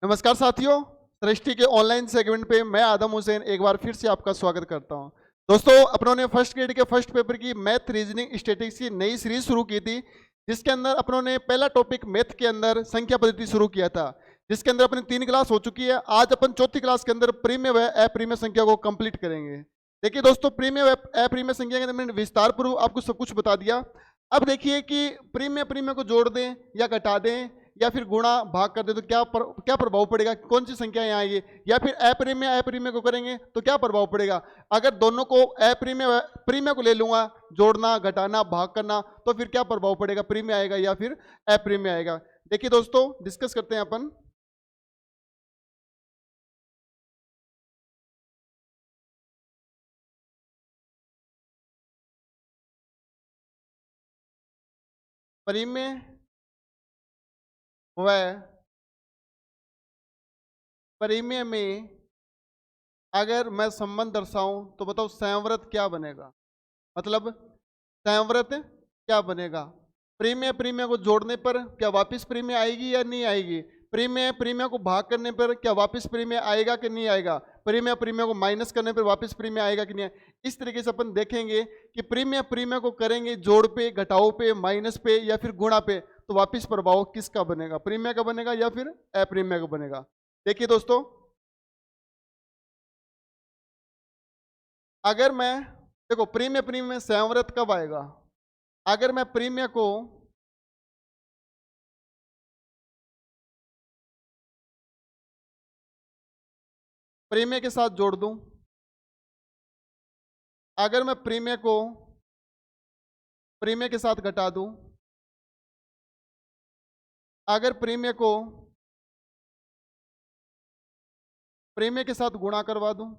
नमस्कार साथियों, सृष्टि के ऑनलाइन सेगमेंट पे मैं आदम हुसैन एक बार फिर से आपका स्वागत करता हूं। दोस्तों, अपनों ने फर्स्ट ग्रेड के फर्स्ट पेपर की मैथ रीजनिंग स्टैटिस्टिक्स की नई सीरीज शुरू की थी, जिसके अंदर अपनों ने पहला टॉपिक मैथ के अंदर संख्या पद्धति शुरू किया था, जिसके अंदर अपनी 3 क्लास हो चुकी है। आज अपन चौथी क्लास के अंदर प्रीमिय व अप्रीमिय संख्या को कंप्लीट करेंगे। देखिए दोस्तों, प्रीमिय व अप्रीमिय संख्या के अंदर मैंने विस्तार पूर्वक आपको सब कुछ बता दिया। अब देखिए कि प्रीमिय प्रीमिय को जोड़ दें या घटा दें या फिर गुणा भाग कर दे तो क्या प्रभाव पड़ेगा, कौन सी संख्या यहाँ आएगी, या फिर अप्रीमिय अप्रीमिय को करेंगे तो क्या प्रभाव पड़ेगा। अगर दोनों को अप्रीमिय प्रीमिय को ले लूंगा, जोड़ना घटाना भाग करना, तो फिर क्या प्रभाव पड़ेगा, प्रीमिय आएगा या फिर अप्रीमिय आएगा। देखिए दोस्तों, डिस्कस करते हैं अपन। प्रीमिय व प्रीमिय में अगर मैं संबंध दर्शाऊं तो बताओ संवृत क्या बनेगा, मतलब संवृत क्या बनेगा। प्रीमिय प्रीमिय को जोड़ने पर क्या वापस प्रीमिय आएगी या नहीं आएगी। प्रीमिय प्रीमिय को भाग करने पर क्या वापस प्रीमिय आएगा कि नहीं आएगा। प्रीमिय प्रीमिय को माइनस करने पर वापस प्रीमिय आएगा कि नहीं आएगा। इस तरीके से अपन देखेंगे कि प्रीमिय प्रीमिय को करेंगे जोड़ पे, घटाओ पे, माइनस पे या फिर गुणा पे, तो वापस प्रभाव किसका बनेगा, प्रीमिय का बनेगा या फिर अप्रीमिय का बनेगा। देखिए दोस्तों, अगर मैं देखो प्रीमिय प्रीमिय में संवृत कब आएगा। अगर मैं प्रीमिय को प्रीमिय के साथ जोड़ दूं, अगर मैं प्रीमिय को प्रीमिय के साथ घटा दूं, अगर प्रीमिय को प्रीमिय के साथ गुणा करवा दूं,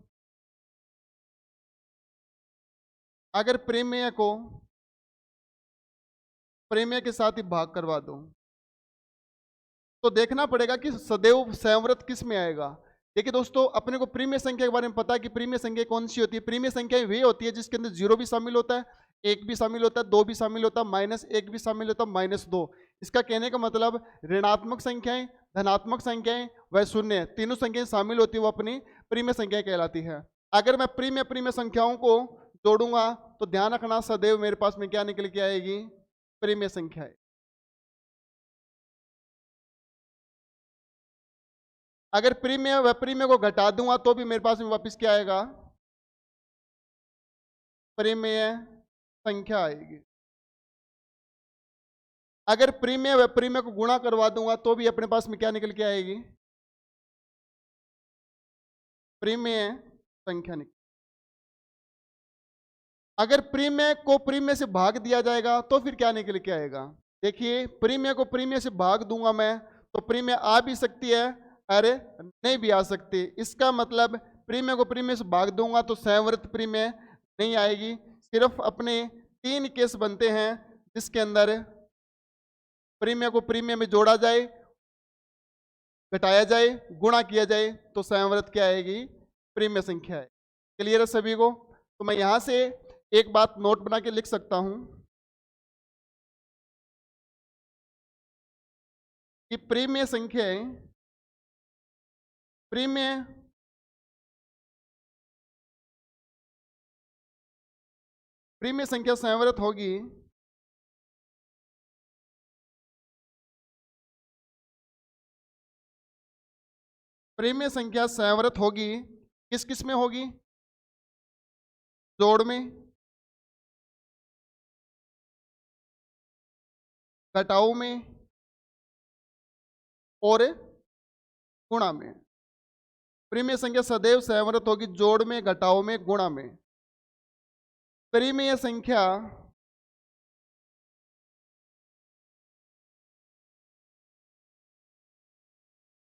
अगर प्रीमिय को प्रीमिय के साथ ही भाग करवा दूं, तो देखना पड़ेगा कि सदैव संवृत किस में आएगा। देखिए दोस्तों, अपने को प्रीमिय संख्या के बारे में पता है कि प्रीमिय संख्या कौन सी होती है। प्रीमिय संख्या वे होती है जिसके अंदर 0 भी शामिल होता है, 1 भी शामिल होता है, 2 भी शामिल होता है, -1 भी शामिल होता है, -2। इसका कहने का मतलब ऋणात्मक संख्याएं, धनात्मक संख्याएं व शून्य, तीनों संख्याएं शामिल होती है, वो अपनी प्रीमिय संख्या कहलाती है। अगर मैं प्रीमिय प्रीमिय संख्याओं को जोड़ूंगा तो ध्यान रखना सदैव मेरे पास में क्या निकल के आएगी, प्रीमिय संख्या है। अगर प्रीमिय व प्रीमिय को घटा दूंगा तो भी मेरे पास में वापस क्या आएगा, प्रीमिय संख्या आएगी। अगर प्रीमिय व प्रीमिय को गुणा करवा दूंगा तो भी अपने पास में क्या निकल के आएगी, प्रीमिय संख्या निकल। अगर प्रीमिय को प्रीमिय से भाग दिया जाएगा तो फिर क्या निकल के आएगा। देखिए, प्रीमिय को प्रीमिय से भाग दूंगा मैं तो प्रीमिय आ भी सकती है, अरे नहीं भी आ सकती। इसका मतलब प्रीमिय को प्रीमिय से भाग दूंगा तो संवृत प्रीमिय नहीं आएगी। सिर्फ अपने 3 केस बनते हैं जिसके अंदर प्रीमिय को प्रीमिय में जोड़ा जाए, घटाया जाए, गुणा किया जाए तो संवृत क्या आएगी, प्रीमिय संख्या है। क्लियर है सभी को। तो मैं यहां से एक बात नोट बना के लिख सकता हूं कि प्रीमिय संख्याएं प्रीमिय प्रीमिय संख्या संवृत होगी प्रीमिय संख्या संवृत होगी किस किस में होगी, जोड़ में, घटाओ में और गुणा में। प्रीमिय संख्या सदैव संवृत होगी जोड़ में, घटाओ में, गुणा में। प्रीमिय संख्या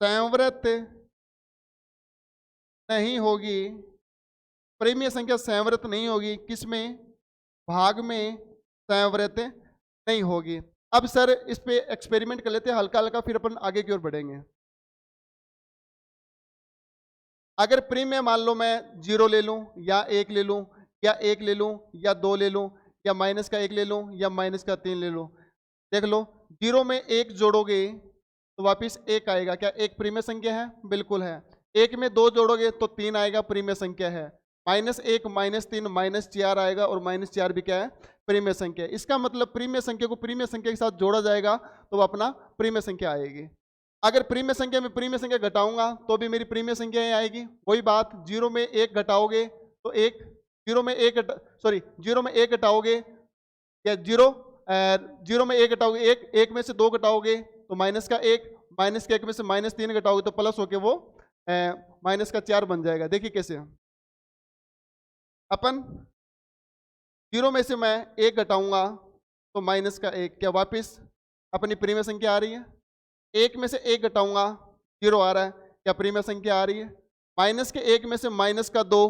संवृत नहीं होगी, प्रीमिय संख्या संवृत नहीं होगी किसमें, भाग में संवृत नहीं होगी। अब सर इस पे एक्सपेरिमेंट कर लेते हैं हल्का हल्का, फिर अपन आगे की ओर बढ़ेंगे। अगर प्रीमिय मान लो मैं 0 ले लूं या 1 ले लूं या 1 ले लूं या 2 ले लूं या -1 ले लूं या -3 ले लूं। देख लो, 0 में 1 जोड़ोगे तो वापस 1 आएगा। क्या 1 प्रीमिय संख्या है? बिल्कुल है। 1 में 2 जोड़ोगे तो 3 आएगा, प्रीमिय संख्या है। -1 -3 -4 आएगा, और -4 भी क्या है? प्रीमिय संख्या है। इसका मतलब प्रीमिय संख्या को प्रीमिय संख्या के साथ जोड़ा जाएगा तो वो अपना प्रीमिय संख्या आएगी। अगर प्रीमिय संख्या में प्रीमिय संख्या घटाऊंगा तो भी मेरी प्रीमिय संख्या ही आएगी। वही बात, 0 में 1 घटाओगे तो 1, 0 में 1 सॉरी 0 में 1 घटाओगे या 0 में 1 घटाओगे 1, 1 में से 2 घटाओगे तो माइनस का 1, माइनस के 1 में से -3 घटाओगे तो प्लस होके वो माइनस का 4 बन जाएगा। देखिए कैसे अपन 0 में से मैं 1 घटाऊंगा तो माइनस का 1, क्या वापस अपनी प्रीमिय संख्या आ रही है? 1 में से 1 घटाऊंगा 0 आ रहा है, क्या प्रीमिय संख्या आ रही है? माइनस के 1 में से माइनस का 2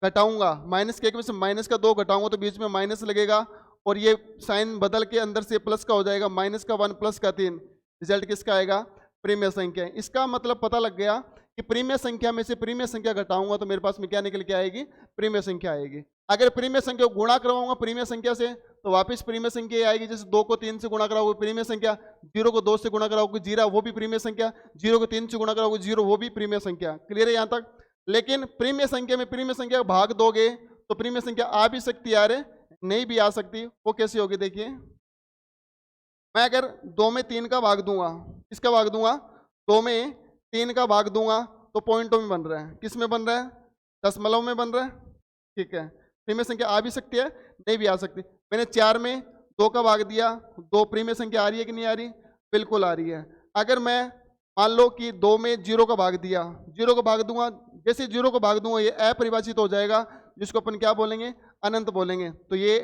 घटाऊंगा, माइनस के 1 में से माइनस का 2 घटाऊंगा तो बीच में माइनस लगेगा और ये साइन बदल के अंदर से प्लस का हो जाएगा, माइनस का 1 प्लस का 3, रिजल्ट किसका आएगा? प्रीमिय संख्या। इसका मतलब पता लग गया कि प्रीमिय संख्या में से प्रीमिय संख्या घटाऊंगा तो मेरे पास में क्या निकल के आएगी? प्रीमिय संख्या आएगी। अगर प्रीमिय संख्या को गुणा करवाऊंगा प्रीमिय संख्या से तो वापस प्रीमिय संख्या आएगी। जैसे 2 को 3 से गुणा कराओगे प्रीमिय संख्या, 0 को 2 से गुणा कराओगे 0 वो भी प्रीमिय संख्या, 0 को 3 से गुणा कराओगे 0 वो भी प्रीमिय संख्या। क्लियर है यहाँ तक? लेकिन प्रीमिय संख्या में प्रीमिय संख्या भाग दोगे तो प्रीमिय संख्या आ भी सकती है, यार नहीं भी आ सकती। वो कैसी होगी? देखिए मैं अगर 2 में 3 का भाग दूंगा, किसका भाग दूंगा? 2 में 3 का भाग दूंगा तो पॉइंटों में बन रहा है। किस में बन रहा है? दशमलव में बन रहा है। ठीक है, प्रीमिय संख्या आ भी सकती है, नहीं भी आ सकती। मैंने 4 में 2 का भाग दिया, 2 प्रीमिय संख्या आ रही है कि नहीं आ रही? बिल्कुल आ रही है। अगर मैं मान लो कि 2 में 0 का भाग दिया, 0 को भाग दूंगा, जैसे 0 को भाग दूंगा ये अपरिभाषित हो जाएगा, जिसको अपन क्या बोलेंगे? अनंत बोलेंगे। तो ये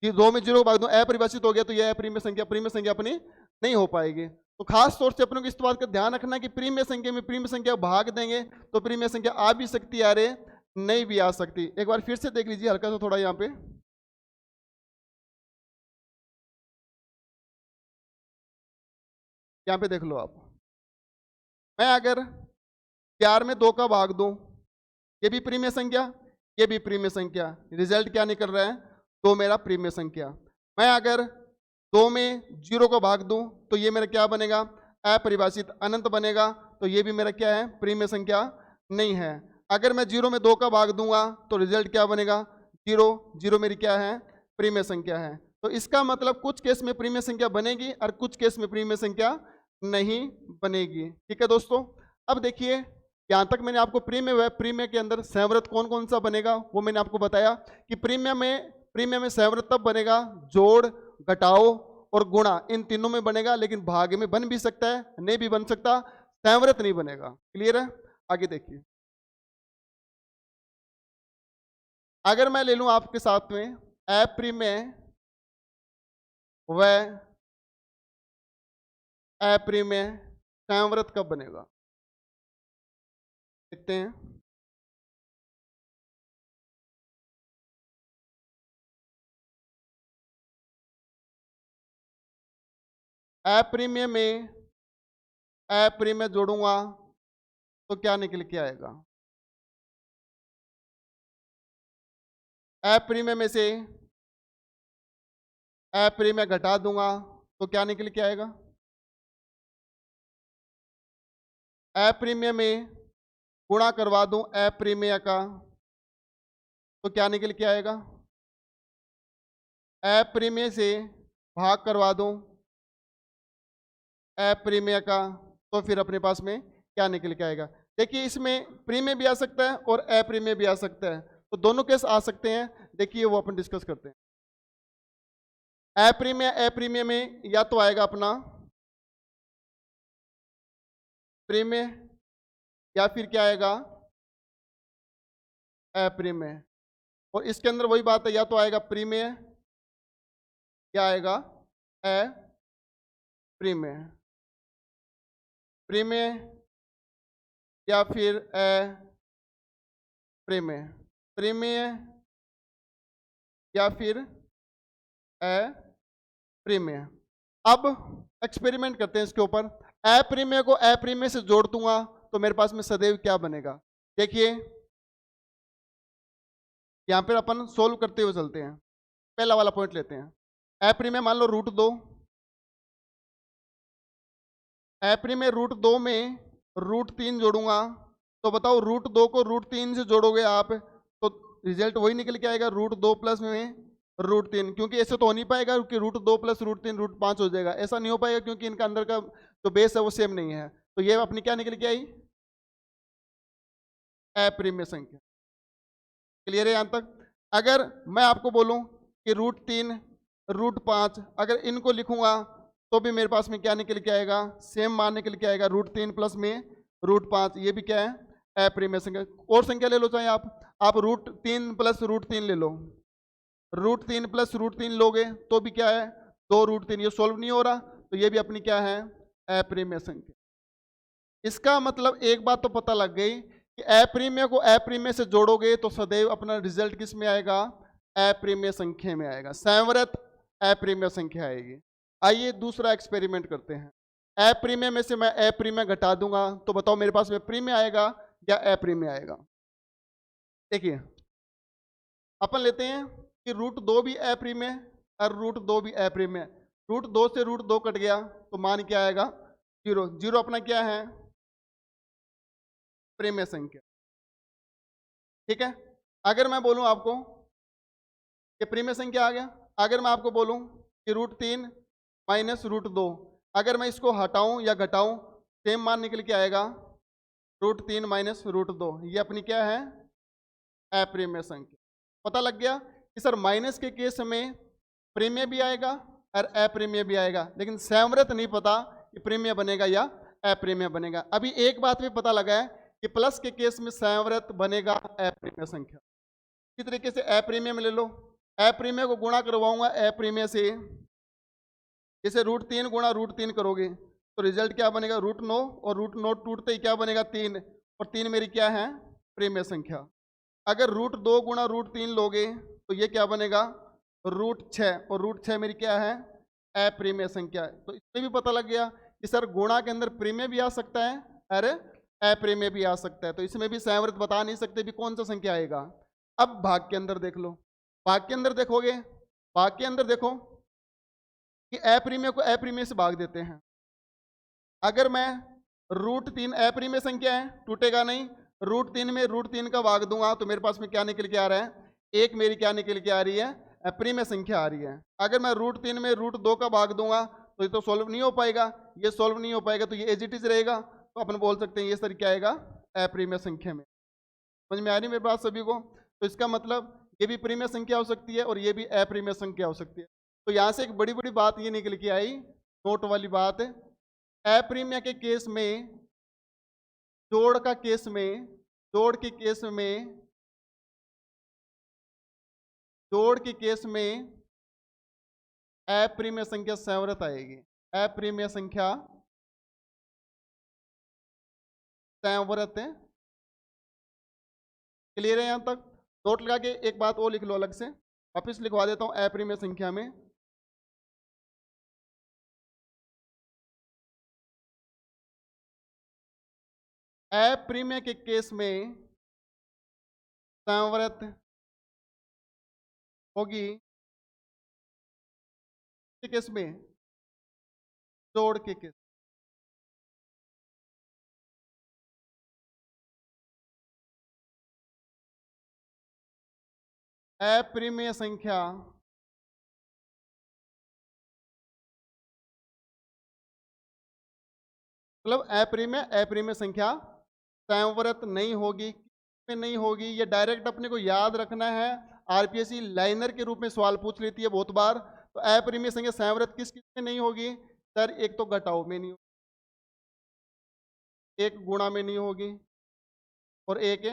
2 में 0 को भाग दूं अपरिभाषित हो गया तो यह प्रीमिय संख्या अपनी नहीं हो पाएगी। तो खास तौर से अपनों को इस बात का ध्यान रखना कि प्रीमिय संख्या में प्रीमिय संख्या भाग देंगे तो प्रीमिय संख्या आ भी सकती है, अरे नहीं भी आ सकती। एक बार फिर से देख लीजिए हल्का सा थोड़ा यहाँ पे, यहाँ पे देख लो आप। मैं अगर 4 में 2 का भाग दूं, ये भी प्रीमिय संख्या, ये भी प्रीमिय संख्या, रिजल्ट क्या निकल रहा है? 2 मेरा प्रीमिय संख्या। मैं अगर 2 में 0 को भाग दूं तो ये मेरा क्या बनेगा? अपरिभाषित अनंत बनेगा। तो ये भी मेरा क्या है? प्रीमिय संख्या नहीं है। अगर मैं 0 में 2 का भाग दूंगा तो रिजल्ट क्या बनेगा? 0, 0 मेरी क्या है? प्रीमिय संख्या है। तो इसका मतलब कुछ केस में प्रीमिय संख्या बनेगी और कुछ केस में प्रीमिय संख्या नहीं बनेगी। ठीक है दोस्तों, अब देखिए यहाँ तक मैंने आपको प्रीमिय व प्रीमिय के अंदर संवृत कौन कौन सा बनेगा वो मैंने आपको बताया कि प्रीमिय में संवृत तब बनेगा जोड़, घटाओ और गुणा, इन तीनों में बनेगा। लेकिन भाग में बन भी सकता है, नहीं भी बन सकता, संवृत नहीं बनेगा। क्लियर है? आगे देखिए, अगर मैं ले लूं आपके साथ में अप्रीमिय व अप्रीमिय, संवृत कब बनेगा? देखते हैं। अप्रीमिय में अप्रीमिय जोड़ूंगा तो क्या निकल के आएगा? अप्रीमिय में से अप्रीमिय घटा दूंगा तो क्या निकल के आएगा? अप्रीमिय में गुणा करवा दूं अप्रीमिय का तो क्या निकल के आएगा? अप्रीमिय से भाग करवा दूं अप्रीमिय का तो फिर अपने पास में क्या निकल के आएगा? देखिए इसमें प्रीमिय भी आ सकता है और अप्रीमिय भी आ सकता है, तो दोनों केस आ सकते हैं। देखिए वो अपन डिस्कस करते हैं। अप्रीमिय में या तो आएगा अपना प्रीमिय या फिर क्या आएगा? अप्रीमिय। और इसके अंदर वही बात है, या तो आएगा प्रीमिय या आएगा अप्रीमिय, प्रीमिय या फिर अप्रीमिय, प्रीमिय या फिर अप्रीमिय। अब एक्सपेरिमेंट करते हैं इसके ऊपर। अप्रीमिय को अप्रीमिय से जोड़ दूंगा तो मेरे पास में सदैव क्या बनेगा? देखिए यहां पर अपन सोल्व करते हुए चलते हैं। पहला वाला पॉइंट लेते हैं। अप्रीमिय मान लो √2, एप्री में √2 में √3 जोड़ूंगा, तो बताओ √2 को √3 से जोड़ोगे आप तो रिजल्ट वही निकल के आएगा, √2 प्लस में √3। क्योंकि ऐसे तो हो नहीं पाएगा क्योंकि √2 प्लस √3 √5 हो जाएगा, ऐसा नहीं हो पाएगा क्योंकि इनका अंदर का जो बेस है वो सेम नहीं है। तो ये अपनी क्या निकल के आई, अप्रिमेय संख्या। क्लियर है यहां तक? अगर मैं आपको बोलूं कि √3 √5 अगर इनको लिखूंगा तो भी मेरे पास में क्या निकल के आएगा, सेम मान निकल के आएगा, √3 प्लस में √5, ये भी क्या है, अप्रिमेय संख्या। और संख्या ले लो चाहे आप √3 प्लस √3 ले लो, √3 प्लस √3 लोगे तो भी क्या है, 2√3, ये सोल्व नहीं हो रहा, तो ये भी अपनी क्या है, अप्रिमेय संख्या। इसका मतलब एक बात तो पता लग गई कि अप्रिमेय को अप्रिमेय से जोड़ोगे तो सदैव अपना रिजल्ट किस में आएगा, अप्रिमेय संख्या में आएगा, संवृत अप्रिमेय संख्या आएगी। आइए दूसरा एक्सपेरिमेंट करते हैं। अप्रिमेय में से मैं अप्रिमेय घटा दूंगा तो बताओ मेरे पास में प्रीमेय आएगा या अप्रिमेय आएगा। देखिए अपन लेते हैं कि √2 भी अप्रिमेय और √2 भी अप्रिमेय, √2 से √2 कट गया तो मान क्या आएगा, 0। 0 अपना क्या है, प्रीमेय संख्या। ठीक है, अगर मैं बोलूं आपको कि प्रीमेय संख्या आ गया, अगर मैं आपको बोलूं कि √3 माइनस √2, अगर मैं इसको हटाऊं या घटाऊं सेम मान निकल के आएगा, √3 माइनस √2, ये अपनी क्या है, अप्रिमेय संख्या। पता लग गया कि सर माइनस के केस में प्रीमेय भी आएगा और अप्रीमेय भी आएगा, लेकिन संवृत नहीं पता कि प्रीमेय बनेगा या अप्रीमेय बनेगा। अभी एक बात भी पता लगा है कि प्लस के केस में संवृत बनेगा अप्रीमेय संख्या। इसी तरीके से अप्रीमेय में ले लो, अप्रीमेय को गुणा करवाऊंगा अप्रीमेय से, जैसे √3 गुणा √3 करोगे तो रिजल्ट क्या बनेगा, √9, और √9 टूटते ही क्या बनेगा, 3, और 3 मेरी क्या है, प्रीमेय संख्या। अगर √2 गुणा √3 लोगे तो ये क्या बनेगा, √6, और √6 मेरी क्या है, अप्रीमेय संख्या। तो इससे भी पता लग गया कि सर गुणा के अंदर प्रीमेय भी आ सकता है अरे अप्रीमेय भी आ सकता है, तो इसमें भी संवृत बता नहीं सकते भी कौन सा संख्या आएगा। अब भाग के अंदर देख लो, भाग के अंदर देखोगे, भाग के अंदर देखो कि अप्रीमेय को अप्रीमेय से भाग देते हैं। अगर मैं √3 अप्रीमेय संख्या है, टूटेगा नहीं, √3 में √3 का भाग दूंगा तो मेरे पास में क्या निकल के आ रहा है, एक मेरी क्या निकल के आ रही है, प्रीमेय संख्या आ रही है। अगर मैं √3 में √2 का भाग दूंगा तो ये तो सॉल्व नहीं हो पाएगा, ये सॉल्व नहीं हो पाएगा, तो ये एज इट इज रहेगा, तो अपन बोल सकते हैं ये सर क्या आएगा, अप्रीमेय संख्या में। समझ में आ रही मेरी बात सभी को? तो इसका मतलब ये भी प्रीमेय संख्या हो सकती है और ये भी अप्रीमेय संख्या हो सकती है। तो यहाँ से एक बड़ी बड़ी बात ये निकल के आई, नोट वाली बात, अप्रीमेय के केस में, जोड़ का केस में, जोड़ के केस में, जोड़ के केस में अप्रीमेय संख्या संवृत आएगी, अप्रीमेय संख्या संवृत है। क्लियर है यहां तक? नोट लगा के एक बात और लिख लो अलग से, वापिस लिखवा देता हूं अप्रीमेय संख्या में, अप्रीमेय के केस में संवृत होगी, केस में, जोड़ के केस। अप्रीमेय संख्या मतलब अप्रीमेय संख्या संवृत नहीं होगी, नहीं होगी, ये डायरेक्ट अपने को याद रखना है। आरपीएससी लाइनर के रूप में सवाल पूछ लेती है बहुत बार। तो अप्रीमेय संख्या संवृत किस किस में नहीं होगी सर? एक तो घटाओ में नहीं होगी, एक गुणा में नहीं होगी, और एक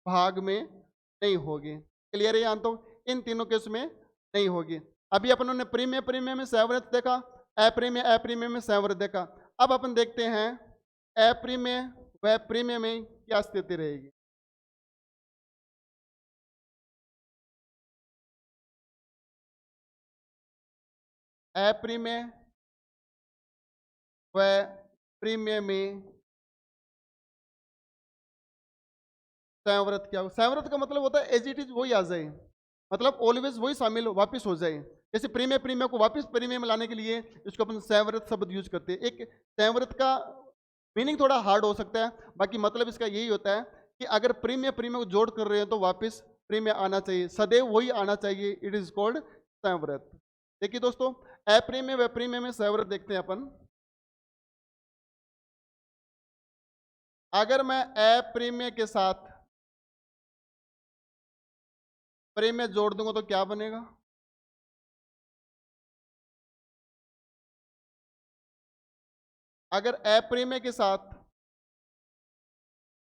भाग में नहीं होगी। क्लियर है? यहाँ तो इन तीनों केस में नहीं होगी। अभी अपन ने प्रीमेय प्रीमेय में संवृत देखा, अप्रीमेय अप्रीमेय में संवृत देखा। अब अपन देखते हैं अप्रीमेय व प्रीमेय में क्या स्थिति रहेगी। अप्रीमेय व प्रीमियम में संवृत क्या हो? संवृत का मतलब होता है एज इट इज वही आ जाए, मतलब ऑलवेज वही शामिल वापिस हो जाए। जैसे प्रीमियम प्रीमियम को वापस प्रीमियम लाने के लिए इसको अपन संवृत शब्द यूज करते हैं। एक संवृत का मीनिंग थोड़ा हार्ड हो सकता है, बाकी मतलब इसका यही होता है कि अगर प्रीमियम प्रीमियम को जोड़ कर रहे हैं तो वापस प्रीमियम आना चाहिए, सदैव वही आना चाहिए। इट इज कॉल्ड संवृत। देखिए दोस्तों, अप्रीमियम व प्रीमियम में संवृत देखते हैं अपन। अगर मैं अप्रीमियम के साथ प्रीमियम जोड़ दूंगा तो क्या बनेगा? अगर अप्रीमियम के साथ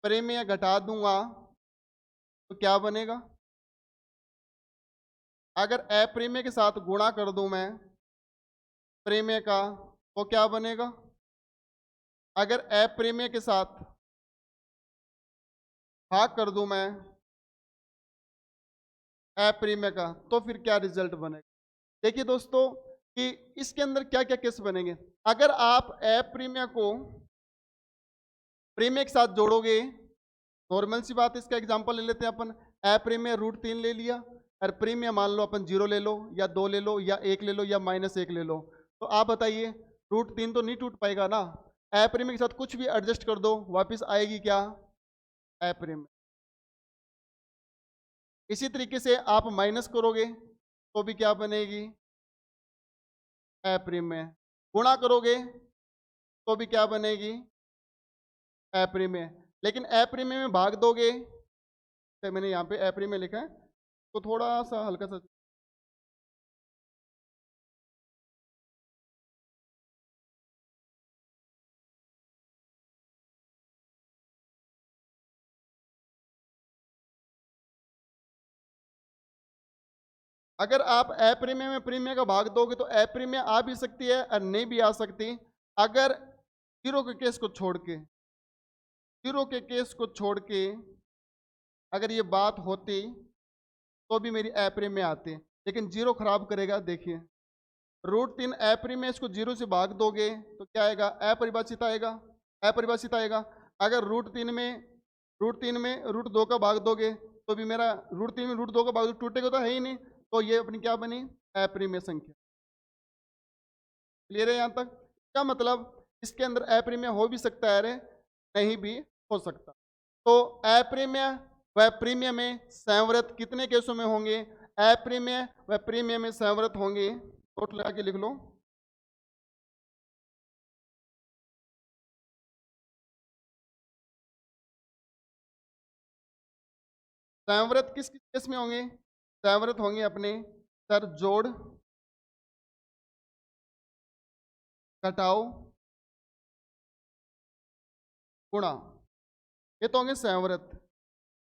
प्रीमियम घटा दूंगा तो क्या बनेगा? अगर अप्रीमियम के साथ गुणा कर दूं मैं प्रीमियम का तो क्या बनेगा? अगर अप्रीमियम के साथ भाग कर दूं मैं अप्रीमियम का तो फिर क्या रिजल्ट बनेगा? देखिए दोस्तों कि इसके अंदर क्या क्या केस बनेंगे। अगर आप अप्रीमियम को प्रीमियम के साथ जोड़ोगे, नॉर्मल सी बात है, इसका एग्जांपल ले लेते हैं अपन। अप्रीमियम √3 ले लिया और प्रीमियम मान लो अपन 0 ले लो या 2 ले लो या 1 ले लो या -1 ले लो, तो आप बताइए √3 तो नहीं टूट पाएगा ना। अप्रीमियम के साथ कुछ भी एडजस्ट कर दो, वापस आएगी क्या? अप्रीमियम। इसी तरीके से आप माइनस करोगे तो भी क्या बनेगी? अप्रीमियम। गुणा करोगे तो भी क्या बनेगी? अप्रीमियम। लेकिन अप्रीमियम में भाग दोगे, तो मैंने यहाँ पे अप्रीमियम लिखा है तो थोड़ा सा हल्का सा, अगर आप अप्रीमियम में प्रीमियम का भाग दोगे तो अप्रीमियम आ भी सकती है और नहीं भी आ सकती। अगर जीरो के केस को छोड़ के, जीरो के केस को छोड़ के अगर ये बात होती तो भी मेरी अप्रीमियम आती, लेकिन जीरो खराब करेगा। देखिए √3 अप्रीमियम, इसको जीरो से भाग दोगे तो क्या आएगा? अपरिभाषित आएगा, अपरिभाषित आएगा। अगर √3 में √2 का भाग दोगे तो भी मेरा √3 में √2 का भाग टूटेगा तो है ही नहीं, तो ये अपनी क्या बनी? अप्रीमियम संख्या। क्लियर है यहाँ तक? क्या मतलब इसके अंदर अप्रीमियम हो भी सकता है, अरे नहीं भी हो सकता। तो अप्रीमियम व प्रीमियम में संवृत कितने केसों में होंगे? अप्रीमियम व प्रीमियम में संवृत होंगे, नोट लगा के लिख लो। संवृत किस किस केस में होंगे? संवृत होंगे अपने सर जोड़, घटाओ, गुणा, ये तो होंगे संवृत।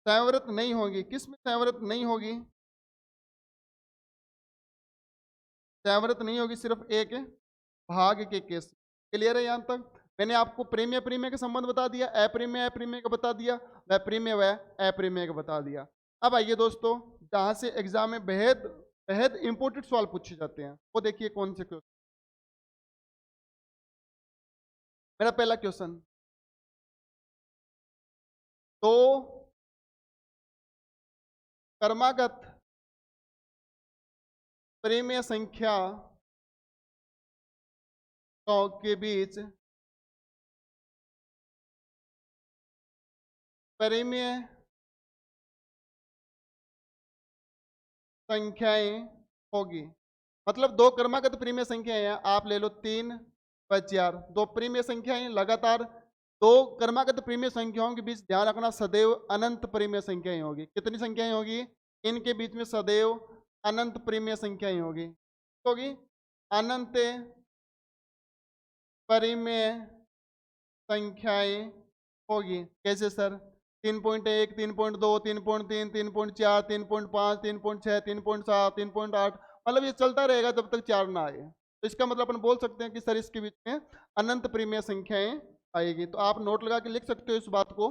संवृत नहीं होगी, किस में संवृत नहीं होगी? संवृत नहीं होगी सिर्फ एक भाग के केस। क्लियर है यहाँ तक? मैंने आपको प्रीमियम प्रीमियम का संबंध बता दिया, अप्रीमियम अप्रीमियम का बता दिया, व प्रीमियम व अप्रीमियम का बता दिया। अब आइए दोस्तों, जहां से एग्जाम में बेहद बेहद इंपॉर्टेंट सवाल पूछे जाते हैं वो देखिए कौन से क्वेश्चन। मेरा पहला क्वेश्चन, तो क्रमागत प्रीमियम संख्या के बीच प्रीमियम संख्याएं होगी। मतलब दो क्रमागत प्रीमियम संख्याएं हैं, आप ले लो 3 व 4, दो प्रीमियम संख्याएं लगातार। दो क्रमागत प्रीमियम संख्याओं के बीच ध्यान रखना सदैव अनंत प्रीमियम संख्याएं होगी। कितनी संख्याएं होगी? इनके बीच में सदैव अनंत प्रीमियम संख्याएं होगी अनंत प्रीमियम संख्याएं होगी। कैसे सर? 3.1, 3.2, 3.3, 3.4, 3.5, 3.6, 3.7, 3.8, मतलब ये चलता रहेगा जब तक 4 ना आए। तो इसका मतलब अपन बोल सकते हैं कि सर इसके बीच में अनंत प्रीमियम संख्याएं आएगी। तो आप नोट लगा के लिख सकते हो इस बात को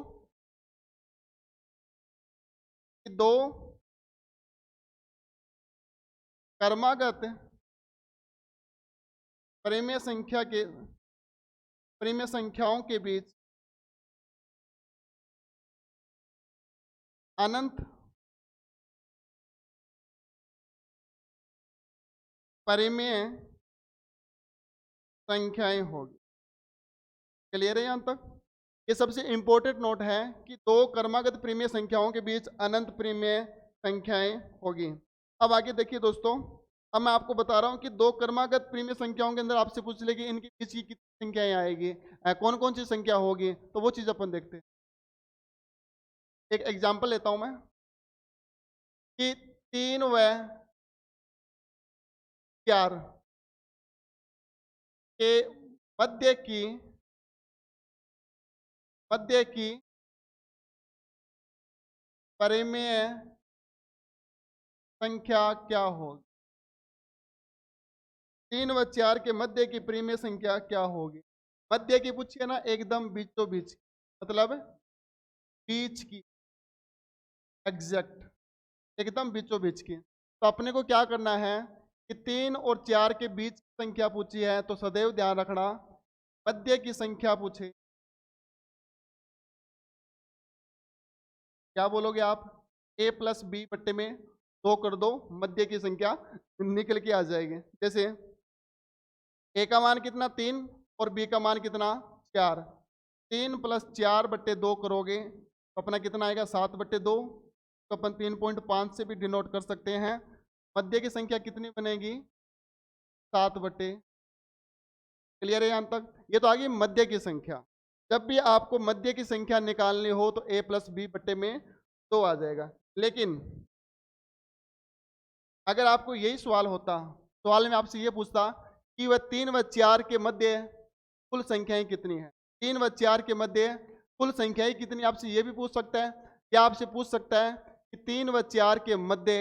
कि दो क्रमागत प्रीमियम संख्याओं के बीच अनंत परिमेय संख्याएं होगी। क्लियर है यहां तक? ये सबसे इंपॉर्टेंट नोट है कि दो क्रमागत प्रीमिय संख्याओं के बीच अनंत प्रीमिय संख्याएं होगी। अब आगे देखिए दोस्तों, अब मैं आपको बता रहा हूं कि दो क्रमागत प्रीमिय संख्याओं के अंदर आपसे पूछ ले कि इनके बीच की कितनी संख्याएं आएगी, कौन कौन सी संख्या होगी, तो वो चीज अपन देखते हैं। एक एग्जाम्पल लेता हूं मैं कि 3 व 4 के मध्य की परिमेय संख्या क्या होगी। 3 व 4 के मध्य की परिमेय संख्या क्या होगी। मध्य की पूछिए ना, एकदम बीचों बीच, मतलब बीच की, एग्जैक्ट एकदम बीचों बीच की। तो अपने को क्या करना है कि 3 और 4 के बीच की संख्या पूछी है, तो सदैव ध्यान रखना मध्य की संख्या पूछे, क्या बोलोगे आप, a प्लस बी बट्टे में 2 कर दो, मध्य की संख्या निकल के आ जाएगी। जैसे a का मान कितना 3 और b का मान कितना 4, 3 प्लस 4 बट्टे 2 करोगे तो अपना कितना आएगा 7 बट्टे 2, तो अपन 3.5 से भी डिनोट कर सकते हैं। मध्य की संख्या कितनी बनेगी 7 बट्टे। क्लियर है यहाँ तक? ये तो आ गई मध्य की संख्या। जब भी आपको मध्य की संख्या निकालनी हो तो a प्लस बी बट्टे में 2 आ जाएगा। लेकिन अगर आपको यही सवाल होता, सवाल में आपसे ये पूछता कि वह 3 व 4 के मध्य कुल संख्याएं कितनी है, 3 व 4 के मध्य कुल संख्याएं कितनी, आपसे ये भी पूछ सकता है। या आपसे पूछ सकता है कि 3 व 4 के मध्य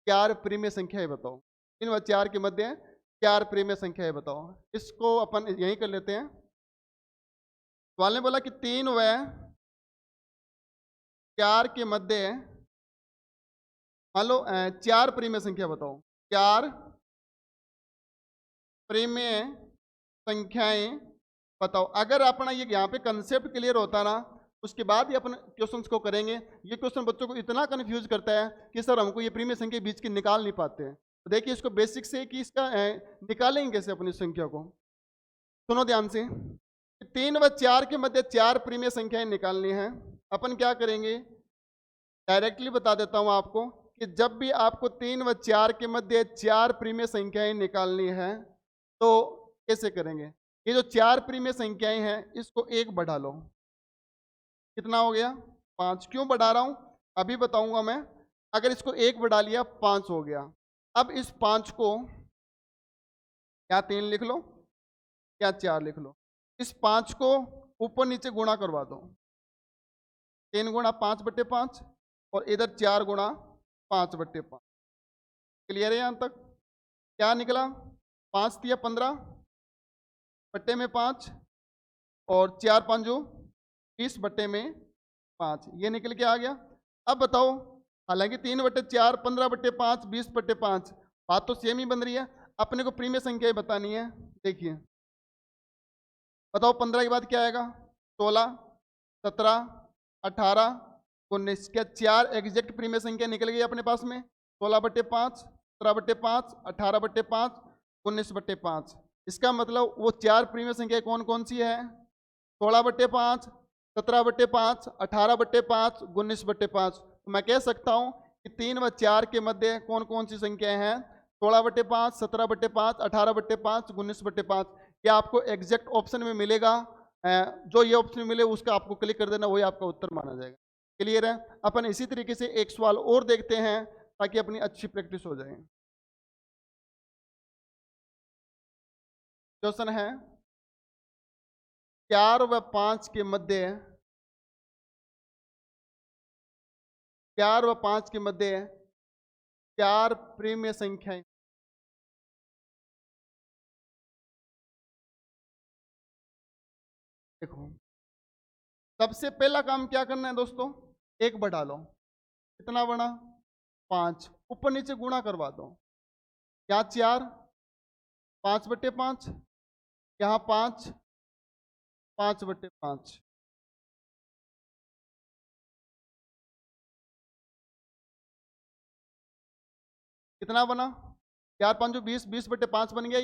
4 प्रीमिय संख्याएं बताओ, 3 व 4 के मध्य 4 प्रीमिय संख्याएं बताओ। इसको अपन यही कर लेते हैं। सवाल ने बोला कि 3 व 4 के मध्य मान लो 4 प्रीमिय संख्या बताओ, 4 प्रीमिय संख्याएं बताओ। अगर अपना ये यहाँ पे कंसेप्ट क्लियर होता ना, उसके बाद ही अपन क्वेश्चंस को करेंगे। ये क्वेश्चन बच्चों को इतना कंफ्यूज करता है कि सर हमको ये प्रीमिय संख्या बीच की निकाल नहीं पाते हैं। तो देखिए इसको बेसिक से कि इसका निकालेंगे कैसे अपनी संख्या को। सुनो ध्यान से, 3 व 4 के मध्य 4 प्रीमिय संख्याएं निकालनी है। अपन क्या करेंगे, डायरेक्टली बता देता हूं आपको कि जब भी आपको 3 व 4 के मध्य 4 प्रीमिय संख्याएं निकालनी है तो कैसे करेंगे। ये जो 4 प्रीमिय संख्याएं हैं इसको 1 बढ़ा लो, कितना हो गया 5। क्यों बढ़ा रहा हूं अभी बताऊंगा मैं। अगर इसको 1 बढ़ा लिया 5 हो गया। अब इस 5 को या 3 लिख लो या 4 लिख लो, इस 5 को ऊपर नीचे गुणा करवा दो, 3 गुणा 5 बट्टे 5 और इधर 4 गुणा 5 बट्टे 5। क्लियर है यहां तक? क्या निकला 5 दिया 15 बट्टे में 5 और 4 5 20 बट्टे में 5, ये निकल के आ गया। अब बताओ, हालांकि 3 बट्टे 4 15 बट्टे 5 20 बट्टे 5 बात तो सेम ही बन रही है, अपने को प्रीमिय संख्या बतानी है। देखिए बताओ 15 के बाद क्या आएगा 16 17 18 19। क्या 4 एग्जैक्ट प्रीमिय संख्या निकल गई अपने पास में, 16 बट्टे 5 17 बट्टे 5 18 बट्टे 5 19 बट्टे 5। इसका मतलब वो 4 प्रीमिय संख्या कौन कौन सी है, 16 बट्टे 5 17 बट्टे 5 18 बट्टे 5 19 बट्टे 5। तो मैं कह सकता हूं कि 3 व 4 के मध्य कौन कौन सी संख्याएं हैं, 16 बट्टे 5 17 बट्टे 5 18 बट्टे 5 19 बट्टे 5। ये आपको एग्जैक्ट ऑप्शन में मिलेगा, जो ये ऑप्शन मिले उसका आपको क्लिक कर देना, वही आपका उत्तर माना जाएगा। क्लियर है? अपन इसी तरीके से एक सवाल और देखते हैं ताकि अपनी अच्छी प्रैक्टिस हो जाए। क्वेश्चन है 4 व 5 के मध्य 4 व 5 के मध्य 4 प्रीमिय संख्याएं। देखो सबसे पहला काम क्या करना है दोस्तों, 1 बढ़ा लो, कितना बना 5, ऊपर नीचे गुणा करवा दो, यहाँ 4 5 बट्टे 5, यहाँ 5 5 बट्टे 5। कितना बना 4 5 20, 20/5 बन गया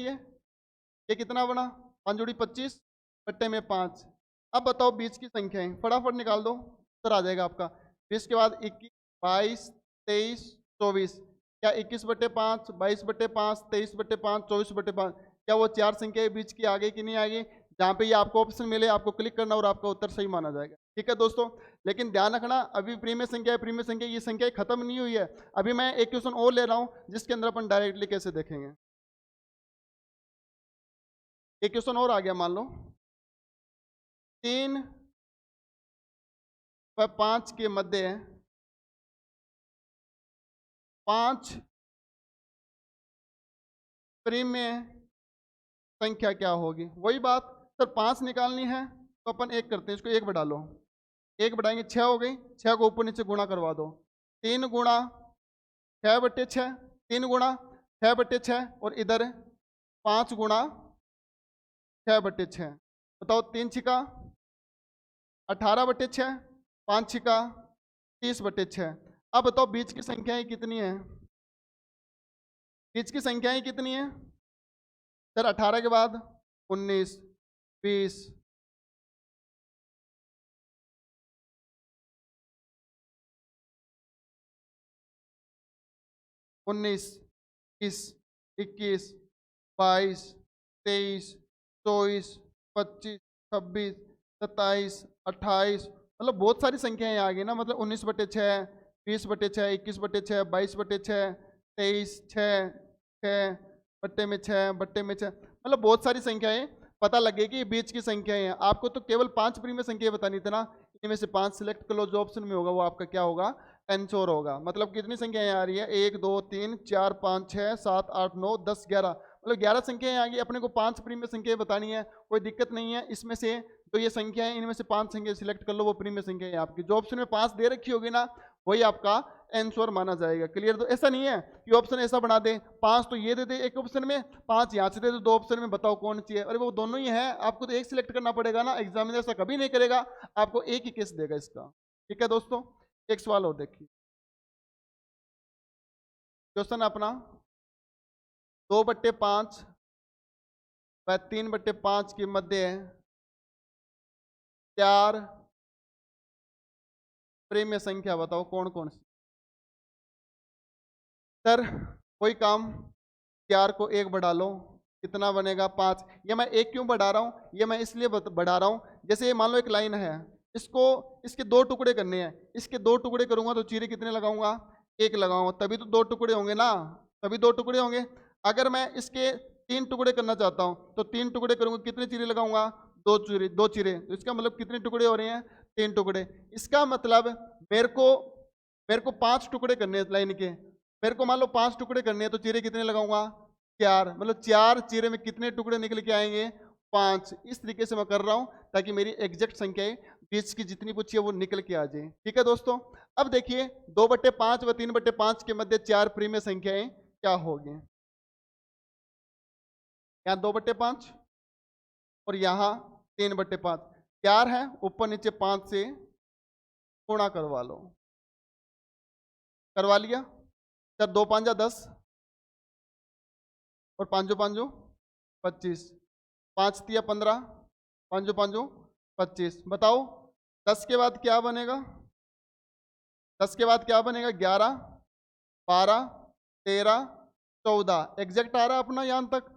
ये कितना बना? 5 जोड़ी 25 बट्टे में 5। अब बताओ बीच की संख्याएं फटाफट निकाल दो, उत्तर आ जाएगा आपका। 20 के बाद 21, 22, 23, 24। क्या 21/5, 22/5, 23/5, 24/5, क्या वो 4 संख्याएं बीच की आ गई कि नहीं आ गई? जहाँ पे ये आपको ऑप्शन मिले आपको क्लिक करना और आपका उत्तर सही माना जाएगा। ठीक है दोस्तों, लेकिन ध्यान रखना अभी प्रीमियम संख्या है, प्रीमियम संख्या ये संख्या खत्म नहीं हुई है। अभी मैं एक क्वेश्चन और ले रहा हूँ जिसके अंदर अपन डायरेक्टली कैसे देखेंगे। एक क्वेश्चन और आ गया, मान लो 3 व 5 के मध्य 5 प्रीमियम संख्या क्या होगी? वही बात सर, 5 निकालनी है तो अपन एक करते हैं, इसको 1 बढ़ा लो, 1 बढ़ाएंगे 6 हो गई, 6 को ऊपर नीचे गुणा करवा दो, 3 गुणा 6/6, 3 गुणा 6/6 और इधर 5 गुणा 6/6। बताओ 3 छिका 18/6, 5 छिका 30/6। अब बताओ बीच की संख्याएं कितनी है? बीच की संख्याएं कितनी है सर? 18 के बाद 19, 20, 19, 20, 21, 22, 23, 24, 25, 26, 27, 28, मतलब बहुत सारी संख्याएं आ गई ना। मतलब 19/6, 20/6, 21/6, 22/6, 23, 6, 6 बट्टे में 6, बट्टे में 6, मतलब बहुत सारी संख्याएं पता लगेगी ये बीच की संख्याएं हैं। आपको तो केवल 5 प्रीमियम संख्याएं बतानी थी ना, इनमें से 5 सिलेक्ट कर लो, जो ऑप्शन में होगा वो आपका क्या होगा? आंसर होगा। मतलब कितनी संख्याएं आ रही है? 1 2 3 4 5 6 7 8 9 10 11, मतलब 11 संख्याएं आ गई। अपने को 5 प्रीमियम संख्याएं बतानी है, कोई दिक्कत नहीं है। इसमें से तो ये संख्या है, इनमें से 5 संख्या सिलेक्ट कर लो, वो प्रीमियम संख्या है आपकी। जो ऑप्शन में 5 दे रखी होगी ना वही आपका आंसर माना जाएगा। क्लियर? तो ऐसा नहीं है कि ऑप्शन ऐसा बना दे, 5 तो ये दे दे एक ऑप्शन में, 5 यहाँ से दे दो, 2 ऑप्शन में, बताओ कौन सी है? अरे वो दोनों ही है, आपको तो एक सिलेक्ट करना पड़ेगा ना। एग्जामिनर ऐसा कभी नहीं करेगा, आपको एक ही केस देगा इसका। ठीक है दोस्तों, एक सवाल और देखिए। क्वेश्चन अपना 2/5 व 3/5 के मध्य 4 प्रीमियम संख्या बताओ कौन कौन सी? सर कोई काम, 4 को 1 बढ़ा लो, कितना बनेगा? 5। ये मैं 1 क्यों बढ़ा रहा हूँ? ये मैं इसलिए बढ़ा रहा हूँ, जैसे ये मान लो एक लाइन है, इसको इसके 2 टुकड़े करने हैं, इसके 2 टुकड़े करूंगा तो चीरे कितने लगाऊंगा? 1 लगाऊंगा, तभी तो 2 टुकड़े होंगे ना, तभी 2 टुकड़े होंगे। अगर मैं इसके 3 टुकड़े करना चाहता हूँ तो 3 टुकड़े करूंगा, कितने चीरे लगाऊंगा? 2 चीरे, तो इसका मतलब कितने टुकड़े हो रहे हैं? 3 टुकड़े। इसका मतलब मेरे को 5 टुकड़े करने हैं लाइन के, मेरे को मान लो 5 टुकड़े करने हैं तो चीरे कितने लगाऊंगा? 4, मतलब 4 चीरे में कितने टुकड़े निकल के आएंगे? 5। इस तरीके से मैं कर रहा हूं ताकि मेरी एग्जैक्ट संख्याएं बीच की जितनी पूछी है वो निकल के आ जाए। ठीक है दोस्तों, अब देखिए 2/5 व 3/5 के मध्य 4 प्रीमियम संख्याएं क्या होगी? यहाँ 2/5 और यहाँ 3/5, 4 है, ऊपर नीचे 5 से गुणा करवा लो। करवा लिया सर? 2 5 10 और 5 5 25, 5 तिया 15, 5 5 25। बताओ 10 के बाद क्या बनेगा? 10 के बाद क्या बनेगा? 11, 12, 13, 14। एग्जैक्ट आ रहा है अपना यहाँ तक?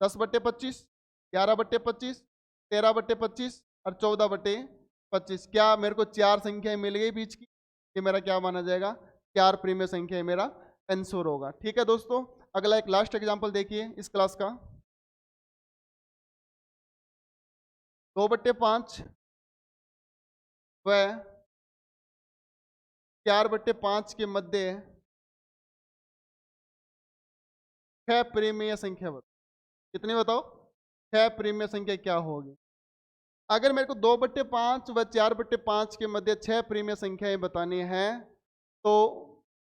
10/25, 11/25, 13/25 और 14/25। क्या मेरे को 4 संख्याएं मिल गई बीच की? ये मेरा क्या माना जाएगा? 4 प्रीमियम संख्या मेरा आंसर होगा। ठीक है दोस्तों, अगला एक लास्ट एग्जांपल देखिए इस क्लास का। 2/5 व 4/5 के मध्य 6 प्रीमियम संख्या बताओ। कितनी बताओ? 6 प्रीमियम संख्या क्या होगी? अगर मेरे को 2/5 व 4/5 के मध्य 6 प्रीमियम संख्याएं बतानी है तो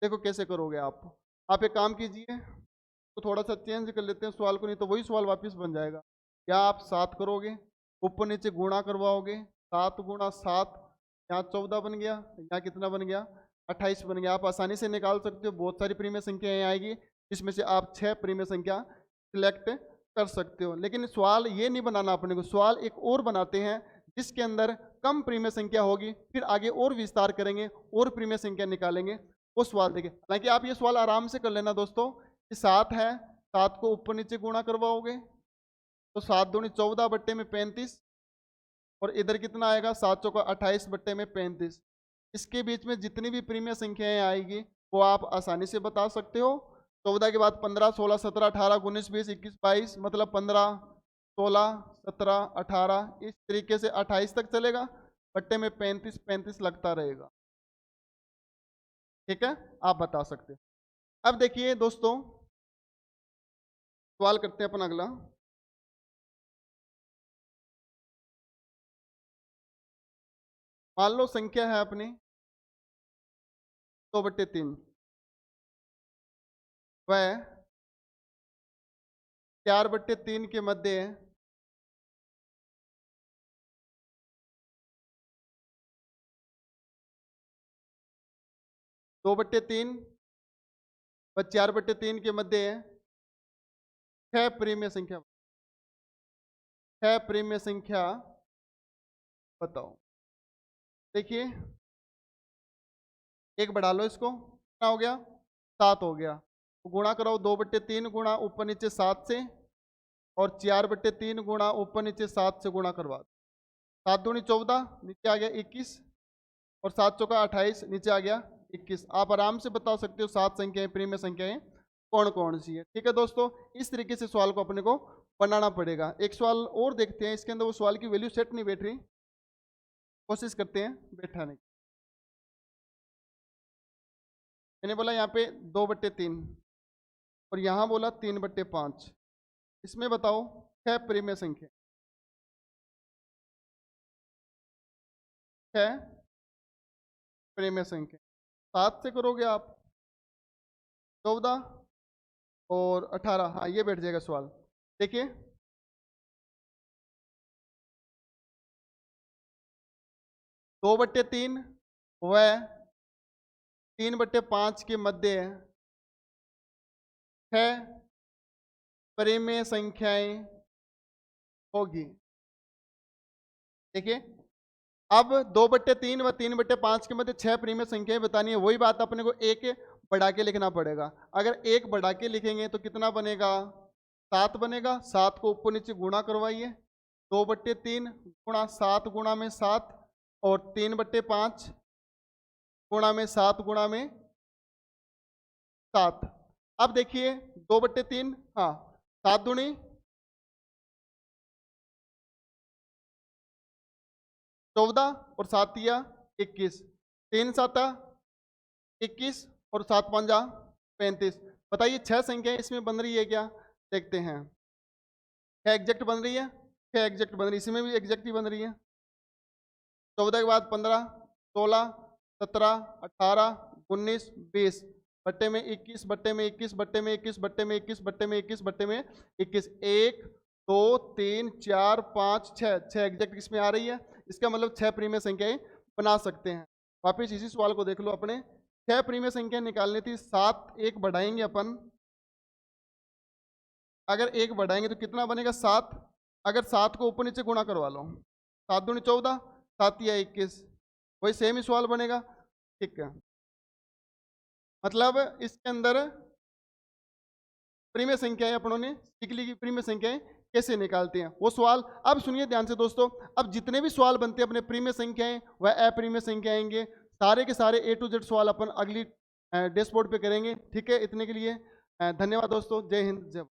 देखो कैसे करोगे आप एक काम कीजिए, तो थोड़ा सा चेंज कर लेते हैं सवाल को, नहीं तो वही सवाल वापस बन जाएगा। या आप 7 करोगे, ऊपर नीचे गुणा करवाओगे, 7 गुणा 7, यहाँ 14 बन गया, यहाँ कितना बन गया? 28 बन गया। आप आसानी से निकाल सकते हो, बहुत सारी प्रीमियम संख्याएं आएगी जिसमें से आप 6 प्रीमिय संख्या सिलेक्ट कर सकते हो। लेकिन सवाल ये नहीं बनाना अपने को, सवाल एक और बनाते हैं जिसके अंदर कम प्रीमिय संख्या होगी, फिर आगे और विस्तार करेंगे और प्रीमिय संख्या निकालेंगे, वो सवाल देखें। हालांकि आप ये सवाल आराम से कर लेना दोस्तों कि 7 है, 7 को ऊपर नीचे गुणा करवाओगे तो 7 दूनी 14 बट्टे में 35, और इधर कितना आएगा 7 चौका 28 बट्टे में 35। इसके बीच में जितनी भी प्रीमिय संख्याएं आएगी वो आप आसानी से बता सकते हो। 14 के बाद 15, 16, 17, 18, 19, 20, 21, 22, मतलब 15, 16, 17, 18, इस तरीके से 28 तक चलेगा, बट्टे में 35, 35 लगता रहेगा। ठीक है, आप बता सकते हो। अब देखिए दोस्तों, सवाल करते हैं अपन अगला। मान लो संख्या है अपनी 2/3, वह 4/3 के मध्य 2/3 व 4/3 के मध्य 6 प्रीमिय संख्या, 6 प्रीमिय संख्या बताओ। देखिए, एक बढ़ा लो, इसको कितना हो गया 7 हो गया, तो गुणा कराओ 2/3 गुणा ऊपर नीचे 7 से, और 4/3 गुणा ऊपर नीचे 7 से गुणा करवा दो। 7 दूनी 14, नीचे आ गया 21, और 7 चौका 28, नीचे आ गया 21। आप आराम से बता सकते हो 7 संख्याएं प्रीमिय संख्याएं कौन कौन सी है। ठीक है दोस्तों, इस तरीके से सवाल को अपने को बनाना पड़ेगा। एक सवाल और देखते हैं, इसके अंदर वो सवाल की वैल्यू सेट नहीं बैठ रही, कोशिश करते हैं बैठाने की। मैंने बोला यहाँ पे 2/3 और यहाँ बोला 3/5, इसमें बताओ 6 प्रीमिय संख्या, 6 प्रीमिय संख्या। 7 से करोगे आप 14 और 18, हाँ ये बैठ जाएगा सवाल। देखिए, 2/3 व 3/5 के मध्य 6 प्रीमिय संख्याएं होगी। देखिए, अब 2/3 व 3/5 के मध्य 6 प्रीमिय संख्याएं बतानी है। वही बात अपने को एक बढ़ा के लिखना पड़ेगा। अगर एक बढ़ा के लिखेंगे तो कितना बनेगा 7 बनेगा। 7 को ऊपर नीचे गुणा करवाइए, 2/3 गुणा 7 गुणा में 7, और 3/5 गुणा में 7 गुणा में 7। अब देखिए 2/3, हाँ 7 दूनी 14 और 7 या 21, 3 7 21 और 7 5 35। बताइए 6 संख्याएं इसमें बन रही है क्या, देखते हैं। 6 एग्जैक्ट बन रही है, 6 एग्जैक्ट बन रही है, इसमें भी एग्जैक्ट ही बन रही है। 14 के बाद 15, 16, 17, 18, 19, 20, बट्टे में 21, बट्टे में 21, बट्टे में 21, बट्टे में 21, बट्टे में 21, बट्टे में 21, 1 2 3 4 5 6, 6 एग्जैक्ट इसमें आ रही है। इसका मतलब 6 प्रीमिय संख्याएं बना सकते हैं। वापिस इसी सवाल को देख लो अपने, 6 प्रीमिय संख्या निकालनी थी। 7 एक बढ़ाएंगे अपन, अगर एक बढ़ाएंगे तो कितना बनेगा 7। अगर 7 को ऊपर नीचे गुणा करवा लो, 7 दूनी 14, 7 या 21, वही सेम ही सवाल बनेगा। ठीक है, मतलब इसके अंदर प्रीमिय संख्याएं अपनों ने सीख ली कि प्रीमिय संख्याएं कैसे निकालते हैं वो सवाल। अब सुनिए ध्यान से दोस्तों, अब जितने भी सवाल बनते हैं अपने प्रीमिय संख्याएं व अप्रीमिय संख्या आएंगे, सारे के सारे A to Z सवाल अपन अगली डैशबोर्ड पे करेंगे। ठीक है, इतने के लिए धन्यवाद दोस्तों। जय हिंद, जय